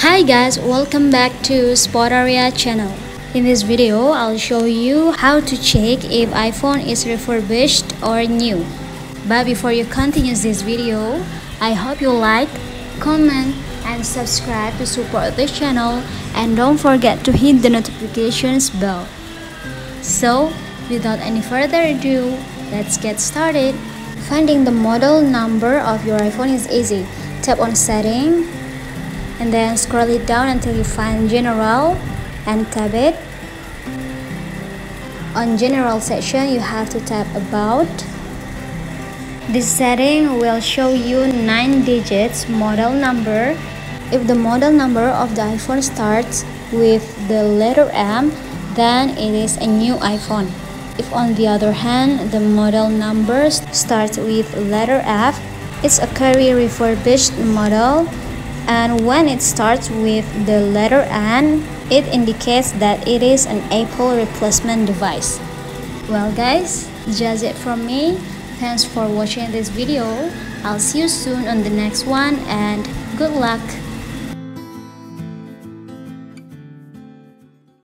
Hi guys, welcome back to Spot Area channel. In this video, I'll show you how to check if iPhone is refurbished or new. But before you continue this video, I hope you like, comment, and subscribe to support this channel, and don't forget to hit the notifications bell. So, without any further ado, let's get started. Finding the model number of your iPhone is easy. Tap on Setting and then scroll it down until you find General and tap it. On General section, you have to tap About. This setting will show you 9 digits model number. If the model number of the iPhone starts with the letter M, then it is a new iPhone. If on the other hand, the model number starts with letter F, it's a currently refurbished model. And when it starts with the letter N, it indicates that it is an Apple replacement device. Well guys, just it from me. Thanks for watching this video. I'll see you soon on the next one, and good luck.